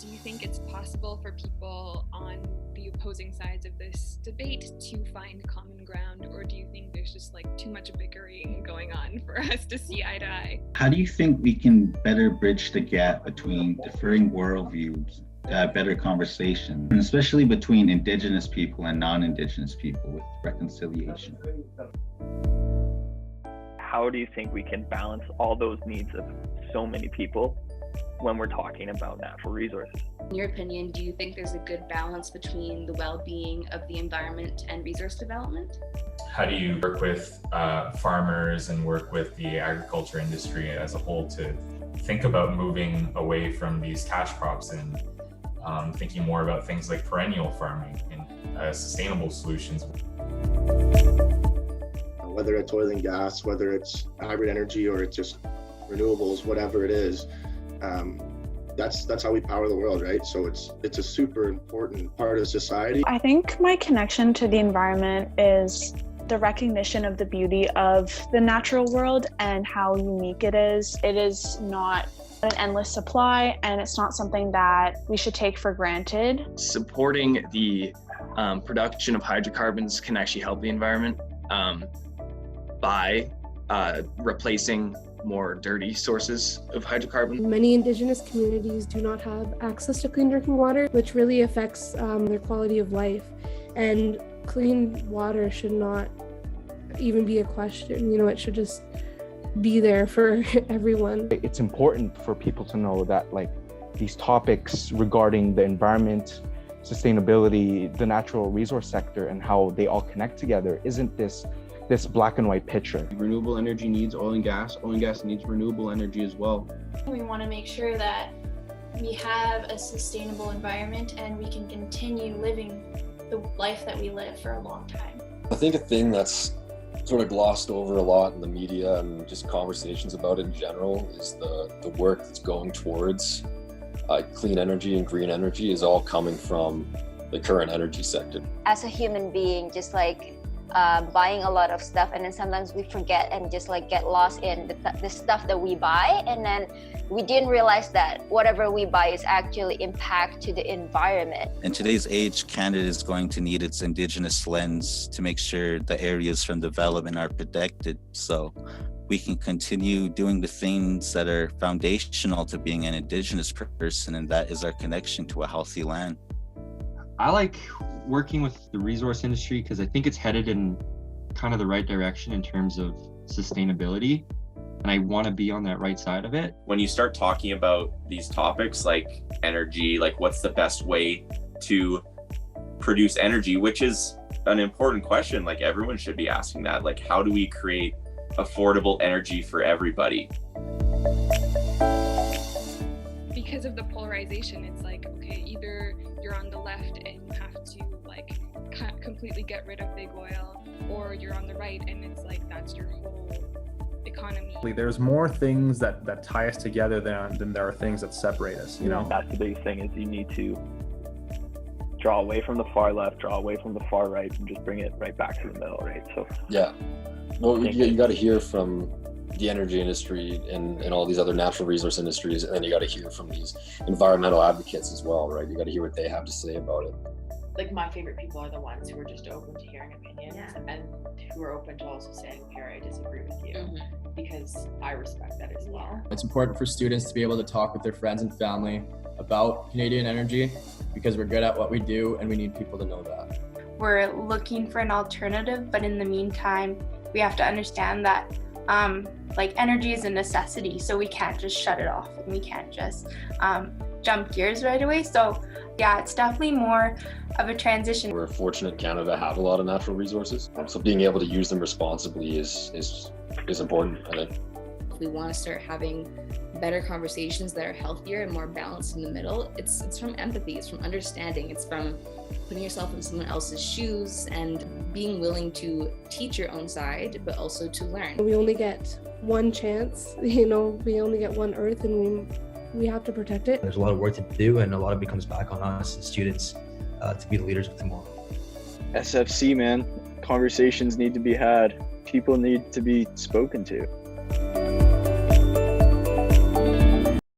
Do you think it's possible for people on the opposing sides of this debate to find common ground, or do you think there's just like too much bickering going on for us to see eye to eye? How do you think we can better bridge the gap between differing worldviews, better conversation, and especially between Indigenous people and non-Indigenous people with reconciliation? How do you think we can balance all those needs of so many people when we're talking about natural resources? In your opinion, do you think there's a good balance between the well-being of the environment and resource development? How do you work with farmers and work with the agriculture industry as a whole to think about moving away from these cash crops and thinking more about things like perennial farming and sustainable solutions? Whether it's oil and gas, whether it's hybrid energy, or it's just renewables, whatever it is, that's how we power the world, right? So it's a super important part of society. I think my connection to the environment is the recognition of the beauty of the natural world and how unique it is. It is not an endless supply, and it's not something that we should take for granted. Supporting the production of hydrocarbons can actually help the environment by replacing more dirty sources of hydrocarbon. Many Indigenous communities do not have access to clean drinking water, which really affects their quality of life. And clean water should not even be a question. It should just be there for everyone. It's important for people to know that these topics regarding the environment, sustainability, the natural resource sector, and how they all connect together isn't this black and white picture. Renewable energy needs oil and gas needs renewable energy as well. We want to make sure that we have a sustainable environment and we can continue living the life that we live for a long time. I think a thing that's sort of glossed over a lot in the media and just conversations about it in general is the work that's going towards clean energy and green energy is all coming from the current energy sector. As a human being, just buying a lot of stuff, and then sometimes we forget and just get lost in the stuff that we buy, and then we didn't realize that whatever we buy is actually impact to the environment. In today's age, Canada is going to need its Indigenous lens to make sure the areas from development are protected, so we can continue doing the things that are foundational to being an Indigenous person, and that is our connection to a healthy land. I like working with the resource industry because I think it's headed in kind of the right direction in terms of sustainability, and I want to be on that right side of it. When you start talking about these topics like energy, what's the best way to produce energy, which is an important question, everyone should be asking that. How do we create affordable energy for everybody? Because of the polarization, it's okay, either you're on the left and you have to completely get rid of big oil, or you're on the right and it's that's your whole economy. There's more things that tie us together than there are things that separate us, That's the biggest thing, is you need to draw away from the far left, draw away from the far right, and just bring it right back to the middle, right? So yeah, well, you got to hear from the energy industry and all these other natural resource industries, and then you got to hear from these environmental advocates as well, right? You got to hear what they have to say about it. My favorite people are the ones who are just open to hearing opinions and who are open to also saying, here, I disagree with you, because I respect that as well. It's important for students to be able to talk with their friends and family about Canadian energy, because we're good at what we do and we need people to know that. We're looking for an alternative, but in the meantime, we have to understand that energy is a necessity, so we can't just shut it off and we can't just jump gears right away. So yeah, it's definitely more of a transition. We're fortunate in Canada to have a lot of natural resources, so being able to use them responsibly is important, I think. If we want to start having better conversations that are healthier and more balanced in the middle, it's from empathy, it's from understanding, it's from putting yourself in someone else's shoes and being willing to teach your own side, but also to learn. We only get one chance, we only get one earth, and we have to protect it. There's a lot of work to do, and a lot of it comes back on us as students to be the leaders of tomorrow. SFC, man, conversations need to be had. People need to be spoken to.